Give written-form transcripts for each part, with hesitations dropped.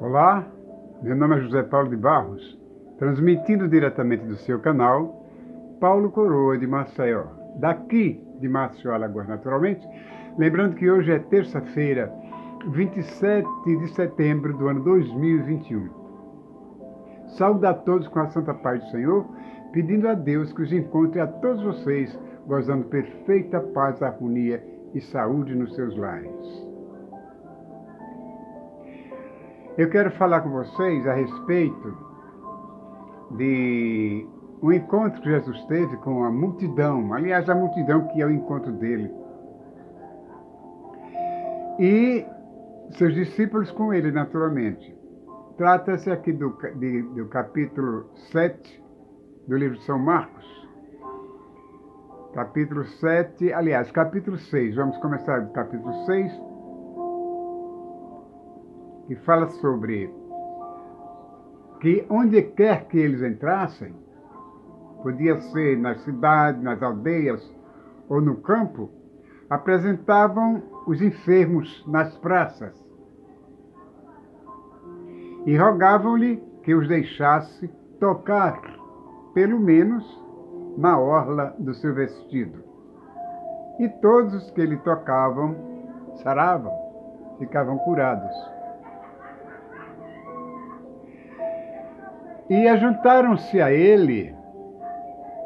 Olá, meu nome é José Paulo de Barros, transmitindo diretamente do seu canal Paulo Coroa de Maceió, daqui de Maceió, Alagoas, naturalmente. Lembrando que hoje é terça-feira, 27 de setembro do ano 2021. Saúdo a todos com a santa paz do Senhor, pedindo a Deus que os encontre a todos vocês gozando perfeita paz, harmonia e saúde nos seus lares. Eu quero falar com vocês a respeito de um encontro que Jesus teve com a multidão, aliás, a multidão que é o encontro dele. E seus discípulos com ele, naturalmente. Trata-se aqui do capítulo 7 do livro de São Marcos. Capítulo 7, aliás, capítulo 6. Vamos começar do capítulo 6, que fala sobre que onde quer que eles entrassem, podia ser nas cidades, nas aldeias ou no campo, apresentavam os enfermos nas praças e rogavam-lhe que os deixasse tocar, pelo menos, na orla do seu vestido. E todos os que lhe tocavam saravam, ficavam curados. E ajuntaram-se a ele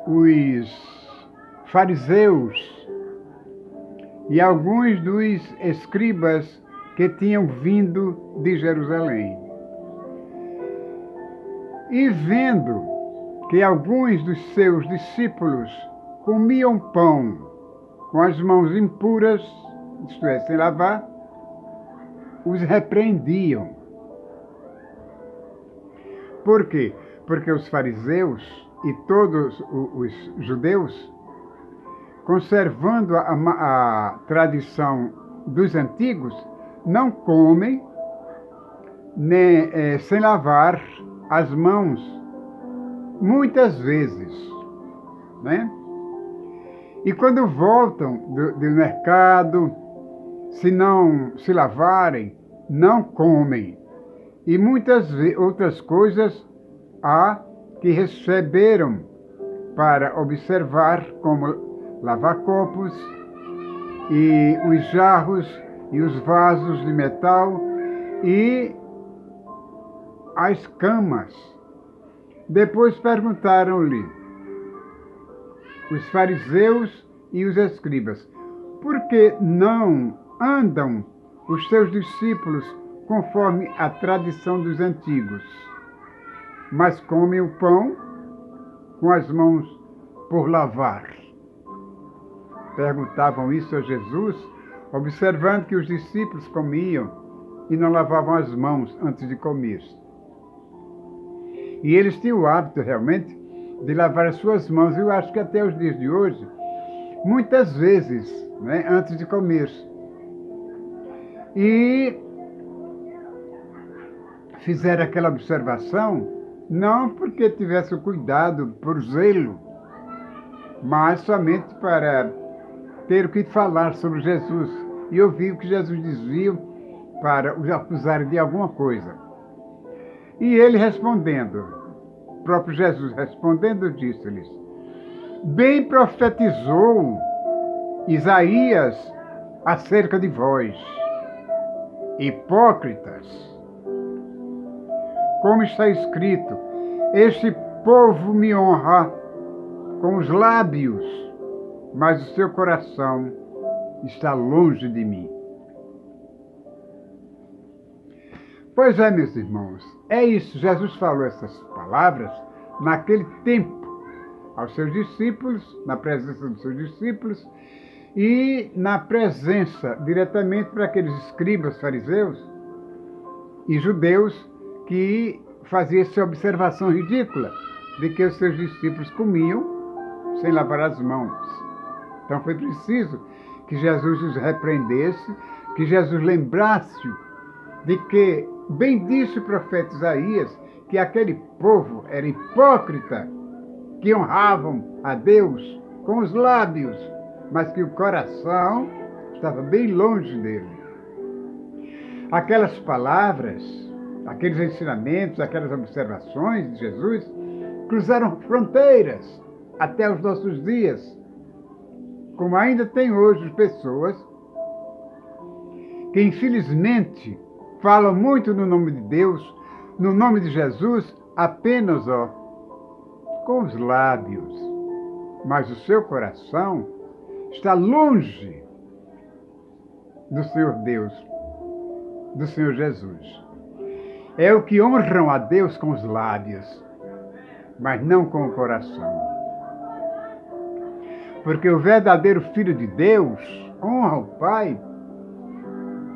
os fariseus e alguns dos escribas que tinham vindo de Jerusalém. E vendo que alguns dos seus discípulos comiam pão com as mãos impuras, isto é, sem lavar, os repreendiam. Por quê? Porque os fariseus e todos os judeus, conservando a tradição dos antigos, não comem nem, sem lavar as mãos, muitas vezes, né? E quando voltam do mercado, se não se lavarem, não comem. E muitas outras coisas há que receberam para observar, como lavar copos e os jarros e os vasos de metal e as camas. Depois perguntaram-lhe os fariseus e os escribas: por que não andam os seus discípulos conforme a tradição dos antigos, mas comem o pão com as mãos por lavar? Perguntavam isso a Jesus, observando que os discípulos comiam e não lavavam as mãos antes de comer. E eles tinham o hábito, realmente, de lavar as suas mãos, eu acho que até os dias de hoje, muitas vezes, né, antes de comer. E fizeram aquela observação, não porque tivesse o cuidado por zelo, mas somente para ter o que falar sobre Jesus e ouvir o que Jesus dizia para os acusarem de alguma coisa. E ele respondendo, o próprio Jesus respondendo, disse-lhes: bem profetizou Isaías acerca de vós, hipócritas, como está escrito: este povo me honra com os lábios, mas o seu coração está longe de mim. Pois é, meus irmãos, é isso. Jesus falou essas palavras naquele tempo aos seus discípulos, na presença dos seus discípulos e na presença diretamente para aqueles escribas, fariseus e judeus que faziam essa observação ridícula de que os seus discípulos comiam sem lavar as mãos. Então foi preciso que Jesus os repreendesse, que Jesus lembrasse de que, bem disse o profeta Isaías, que aquele povo era hipócrita, que honravam a Deus com os lábios, mas que o coração estava bem longe dele. Aquelas palavras aqueles ensinamentos, aquelas observações de Jesus, cruzaram fronteiras até os nossos dias. Como ainda tem hoje pessoas que, infelizmente, falam muito no nome de Deus, no nome de Jesus, apenas, com os lábios. Mas o seu coração está longe do Senhor Deus, do Senhor Jesus. É o que honram a Deus com os lábios, mas não com o coração. Porque o verdadeiro Filho de Deus honra o Pai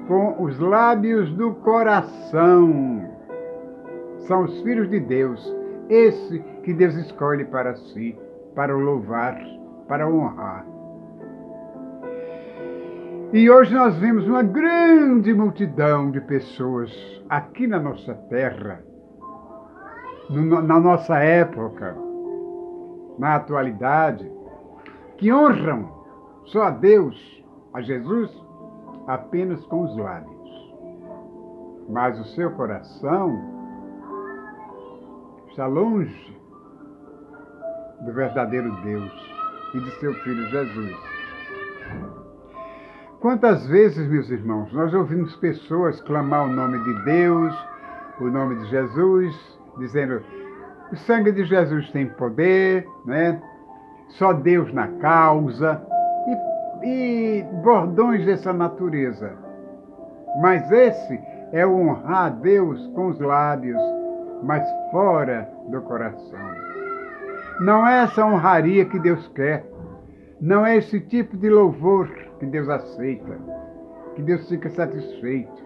com os lábios do coração. São os filhos de Deus, esse que Deus escolhe para si, para o louvar, para o honrar. E hoje nós vemos uma grande multidão de pessoas aqui na nossa terra, na nossa época, na atualidade, que honram só a Deus, a Jesus, apenas com os lábios. Mas o seu coração está longe do verdadeiro Deus e de seu Filho Jesus. Quantas vezes, meus irmãos, nós ouvimos pessoas clamar o nome de Deus, o nome de Jesus, dizendo: o sangue de Jesus tem poder, né? Só Deus na causa, e bordões dessa natureza. Mas esse é o honrar a Deus com os lábios, mas fora do coração. Não é essa honraria que Deus quer. Não é esse tipo de louvor que Deus aceita, que Deus fica satisfeito.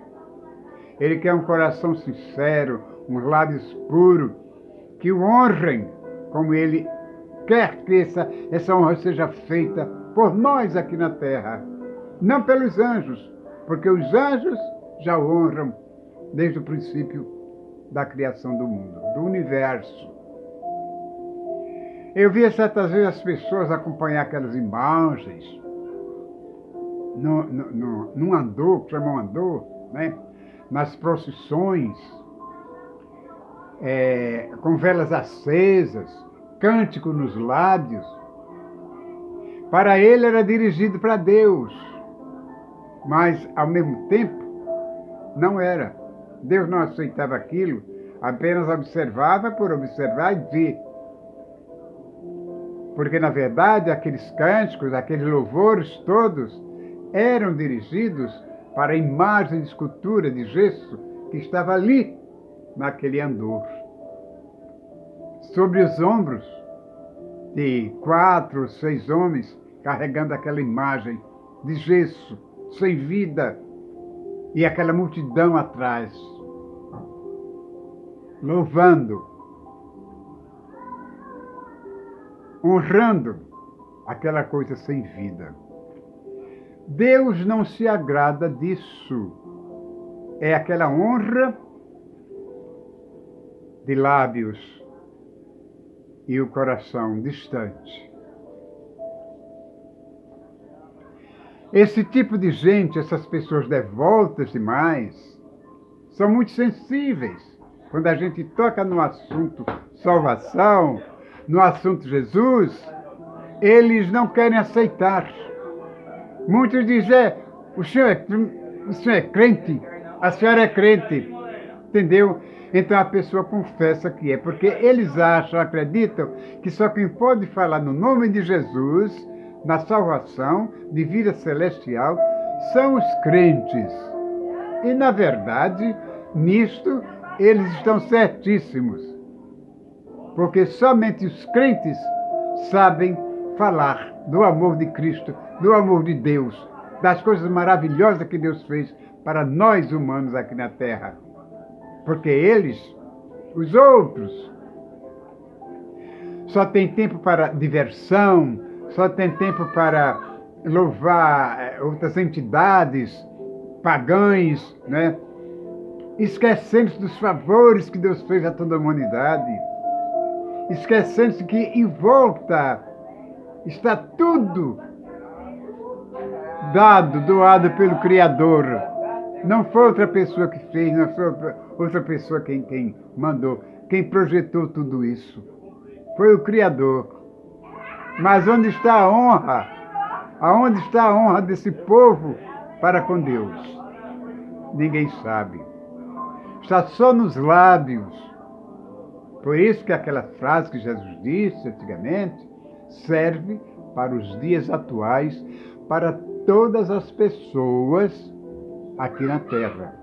Ele quer um coração sincero, uns lábios puros, que o honrem como Ele quer que essa honra seja feita por nós aqui na terra. Não pelos anjos, porque os anjos já o honram desde o princípio da criação do mundo, do universo. Eu via certas vezes as pessoas acompanhar aquelas imagens num andor, que chamam andor, né? Nas procissões, com velas acesas, cântico nos lábios. Para ele era dirigido para Deus, mas ao mesmo tempo não era. Deus não aceitava aquilo, apenas observava por observar e ver. Porque, na verdade, aqueles cânticos, aqueles louvores todos eram dirigidos para a imagem de escultura de gesso que estava ali, naquele andor. Sobre os ombros de 4 ou 6 homens carregando aquela imagem de gesso, sem vida, e aquela multidão atrás, louvando, honrando aquela coisa sem vida. Deus não se agrada disso. É aquela honra de lábios e o coração distante. Esse tipo de gente, essas pessoas devotas demais, são muito sensíveis. Quando a gente toca no assunto salvação, no assunto Jesus, eles não querem aceitar. Muitos dizem: o senhor é crente, a senhora é crente, entendeu? Então a pessoa confessa que é, porque eles acreditam que só quem pode falar no nome de Jesus, na salvação de vida celestial, são os crentes. E, na verdade, nisto eles estão certíssimos, porque somente os crentes sabem falar do amor de Cristo, do amor de Deus, das coisas maravilhosas que Deus fez para nós humanos aqui na Terra. Porque eles, os outros, só têm tempo para diversão, só têm tempo para louvar outras entidades pagãs, né? Esquecendo-se dos favores que Deus fez a toda a humanidade, esquecendo-se que em volta está tudo doado pelo Criador. Não foi outra pessoa que fez, não foi outra pessoa quem mandou, quem projetou tudo isso. Foi o Criador. Mas onde está a honra? Aonde está a honra desse povo para com Deus? Ninguém sabe. Está só nos lábios. Por isso que aquela frase que Jesus disse antigamente serve para os dias atuais, para todas as pessoas aqui na Terra.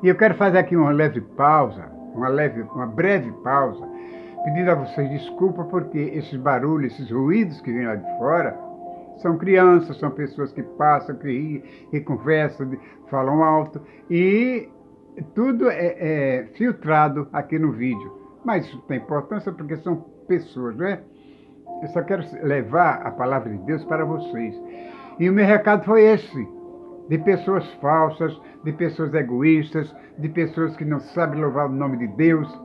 E eu quero fazer aqui uma leve pausa, uma breve pausa, pedindo a vocês desculpa porque esses barulhos, esses ruídos que vêm lá de fora, são crianças, são pessoas que passam, que riem, que conversam, falam alto, e tudo é filtrado aqui no vídeo. Mas isso tem importância porque são pessoas, não é? Eu só quero levar a palavra de Deus para vocês. E o meu recado foi esse: de pessoas falsas, de pessoas egoístas, de pessoas que não sabem louvar o nome de Deus,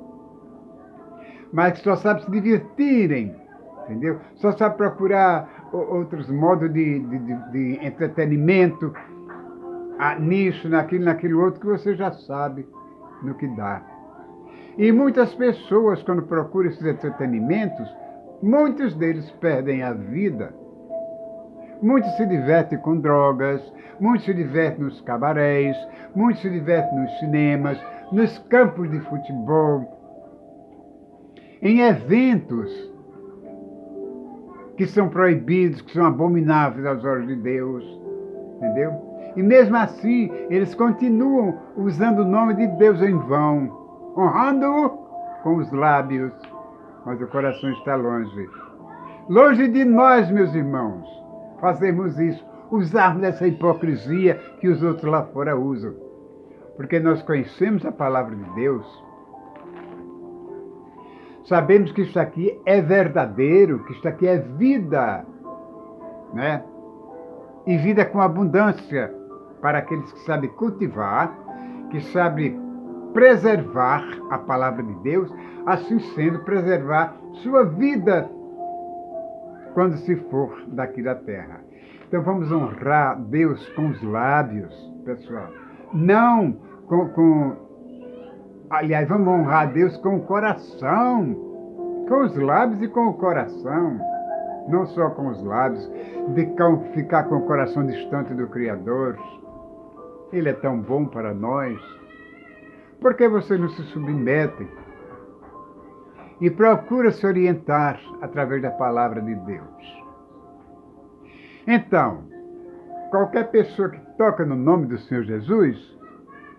mas que só sabem se divertirem, entendeu? Só sabem procurar outros modos de entretenimento, nisso, naquilo outro, que você já sabe no que dá. E muitas pessoas, quando procuram esses entretenimentos, muitos deles perdem a vida. Muitos se divertem com drogas, muitos se divertem nos cabarés, muitos se divertem nos cinemas, nos campos de futebol, em eventos que são proibidos, que são abomináveis aos olhos de Deus, entendeu? E mesmo assim, eles continuam usando o nome de Deus em vão, honrando-o com os lábios, mas o coração está longe. Longe de nós, meus irmãos, fazemos isso, usarmos essa hipocrisia que os outros lá fora usam. Porque nós conhecemos a palavra de Deus, sabemos que isso aqui é verdadeiro, que isso aqui é vida, né? E vida com abundância para aqueles que sabem cultivar, que sabem preservar a palavra de Deus, assim sendo, preservar sua vida quando se for daqui da terra. Então vamos honrar Deus com os lábios, pessoal. Não aliás, vamos honrar Deus com o coração. Com os lábios e com o coração. Não só com os lábios, de ficar com o coração distante do Criador. Ele é tão bom para nós. Por que vocês não se submetem e procuram se orientar através da palavra de Deus? Então, qualquer pessoa que toca no nome do Senhor Jesus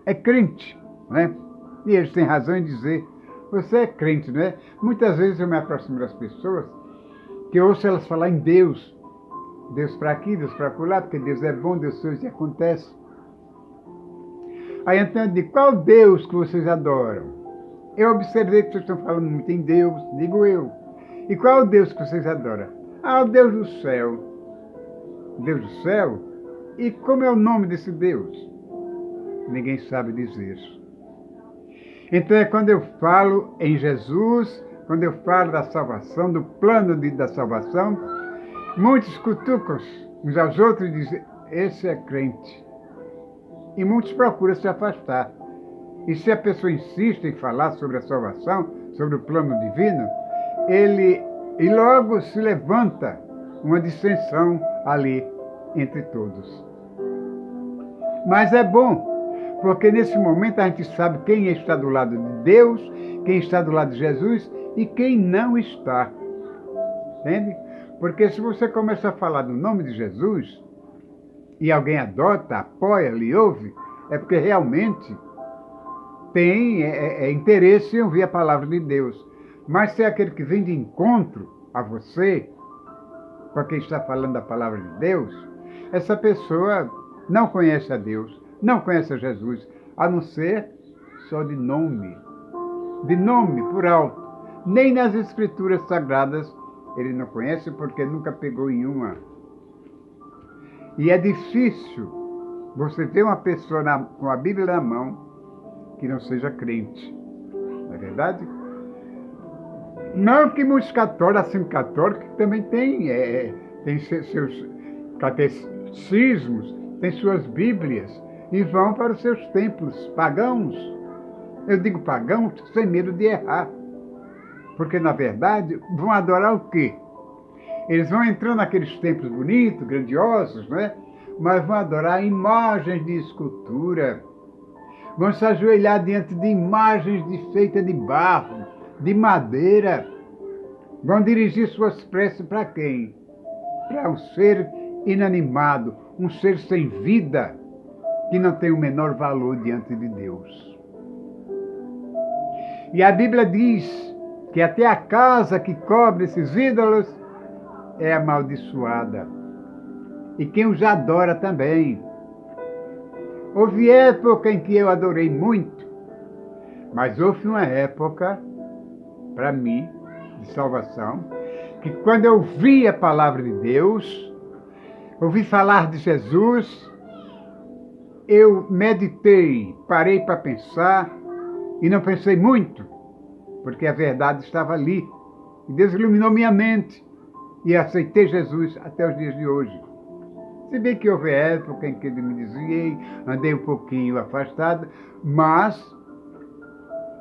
é crente, né? E eles têm razão em dizer: você é crente, né? Muitas vezes eu me aproximo das pessoas que eu ouço elas falar em Deus. Deus para aqui, Deus para lá, porque Deus é bom, Deus fez e acontece. Aí então eu digo: qual Deus que vocês adoram? Eu observei que vocês estão falando muito em Deus, digo eu. E qual é o Deus que vocês adoram? Ah, o Deus do céu. Deus do céu? E como é o nome desse Deus? Ninguém sabe dizer. Então é quando eu falo em Jesus, quando eu falo da salvação, do plano da salvação, muitos cutucam uns aos outros e dizem: esse é crente. E muitos procuram se afastar. E se a pessoa insiste em falar sobre a salvação, sobre o plano divino, e logo se levanta uma dissensão ali entre todos. Mas é bom, porque nesse momento a gente sabe quem está do lado de Deus, quem está do lado de Jesus e quem não está. Entende? Porque se você começa a falar do nome de Jesus e alguém adota, apoia, lhe ouve, é porque realmente tem interesse em ouvir a palavra de Deus. Mas se é aquele que vem de encontro a você, com quem está falando a palavra de Deus, essa pessoa não conhece a Deus, não conhece a Jesus, a não ser só de nome por alto. Nem nas Escrituras Sagradas ele não conhece porque nunca pegou em uma. E é difícil você ver uma pessoa com a Bíblia na mão que não seja crente. Não é verdade? Não que muitos católicos, assim católicos, também tem têm seus catecismos, têm suas bíblias e vão para os seus templos pagãos. Eu digo pagãos sem medo de errar, porque na verdade vão adorar o quê? Eles vão entrando naqueles templos bonitos, grandiosos, né? Mas vão adorar imagens de escultura. Vão se ajoelhar diante de imagens feitas de barro, de madeira. Vão dirigir suas preces para quem? Para um ser inanimado, um ser sem vida, que não tem o menor valor diante de Deus. E a Bíblia diz que até a casa que cobre esses ídolos é amaldiçoada. E quem os adora também. Houve época em que eu adorei muito, mas houve uma época, para mim, de salvação, que quando eu ouvi a palavra de Deus, ouvi falar de Jesus, eu meditei, parei para pensar, e não pensei muito, porque a verdade estava ali. E Deus iluminou minha mente, e aceitei Jesus até os dias de hoje. Se bem que houve época em que eu me desviei, andei um pouquinho afastado, mas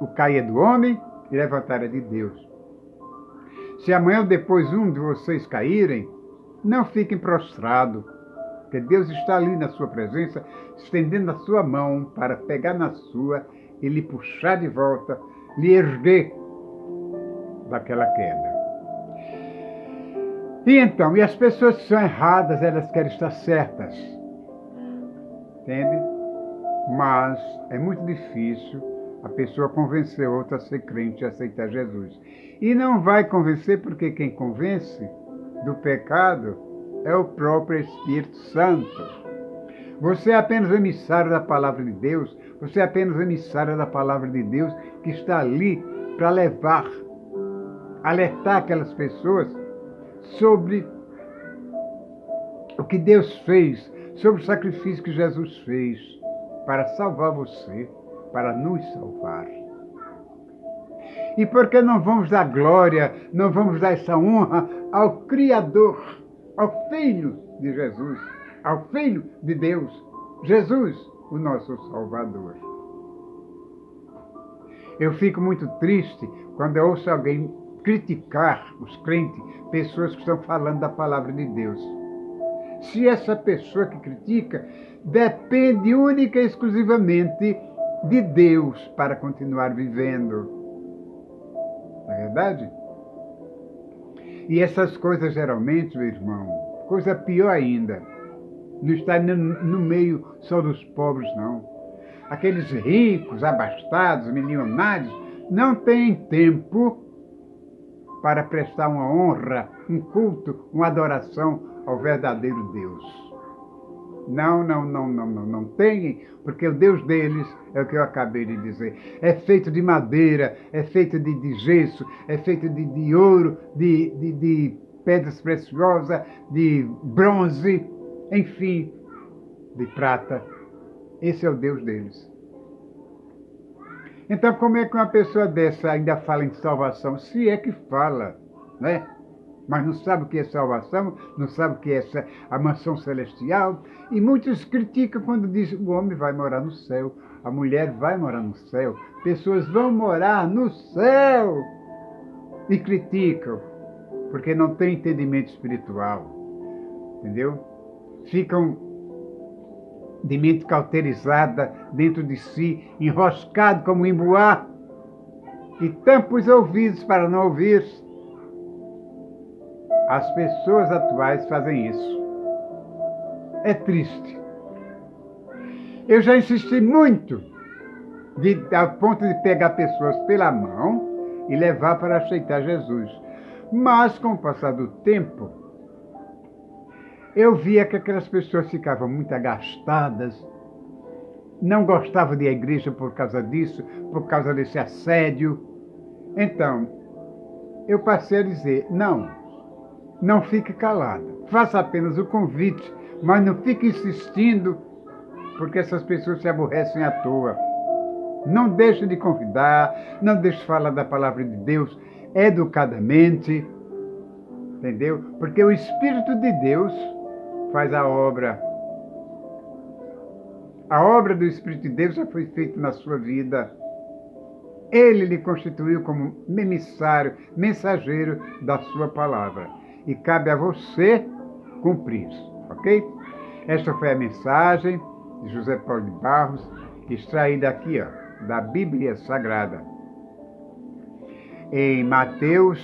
o cair é do homem e levantar é de Deus. Se amanhã ou depois um de vocês caírem, não fiquem prostrados, porque Deus está ali na sua presença, estendendo a sua mão para pegar na sua e lhe puxar de volta, lhe erguer daquela queda. E então, e as pessoas que são erradas, elas querem estar certas. Entende? Mas é muito difícil a pessoa convencer outra a ser crente e aceitar Jesus. E não vai convencer porque quem convence do pecado é o próprio Espírito Santo. Você é apenas o emissário da palavra de Deus, você é apenas o emissário da palavra de Deus que está ali para levar, alertar aquelas pessoas sobre o que Deus fez, sobre o sacrifício que Jesus fez para salvar você, para nos salvar. E por que não vamos dar glória, não vamos dar essa honra ao Criador, ao Filho de Jesus, ao Filho de Deus, Jesus, o nosso Salvador? Eu fico muito triste quando eu ouço alguém criticar os crentes, pessoas que estão falando da palavra de Deus. Se essa pessoa que critica depende única e exclusivamente de Deus para continuar vivendo. Não é verdade? E essas coisas geralmente, meu irmão, coisa pior ainda, não está no meio só dos pobres, não. Aqueles ricos, abastados, milionários, não têm tempo para prestar uma honra, um culto, uma adoração ao verdadeiro Deus. Não tem, porque o Deus deles é o que eu acabei de dizer. É feito de madeira, é feito de gesso, é feito de ouro, de pedras preciosas, de bronze, enfim, de prata. Esse é o Deus deles. Então, como é que uma pessoa dessa ainda fala em salvação? Se é que fala, né? Mas não sabe o que é salvação, não sabe o que é a mansão celestial. E muitos criticam quando dizem que o homem vai morar no céu, a mulher vai morar no céu, pessoas vão morar no céu. E criticam, porque não tem entendimento espiritual, entendeu? Ficam de mente cauterizada dentro de si, enroscado como um embuá, e tampam os ouvidos para não ouvir. As pessoas atuais fazem isso. É triste. Eu já insisti muito ao ponto de pegar pessoas pela mão e levar para aceitar Jesus. Mas, com o passar do tempo, eu via que aquelas pessoas ficavam muito agastadas, não gostavam de ir à igreja por causa disso, por causa desse assédio. Então, eu passei a dizer, não fique calada. Faça apenas o convite, mas não fique insistindo, porque essas pessoas se aborrecem à toa. Não deixe de convidar, não deixe de falar da palavra de Deus educadamente, Entendeu? Porque o Espírito de Deus faz a obra. A obra do Espírito de Deus já foi feita na sua vida. Ele lhe constituiu como emissário, mensageiro da sua palavra. E cabe a você cumprir, ok? Esta foi a mensagem de José Paulo de Barros, extraída aqui, ó, da Bíblia Sagrada. Em Mateus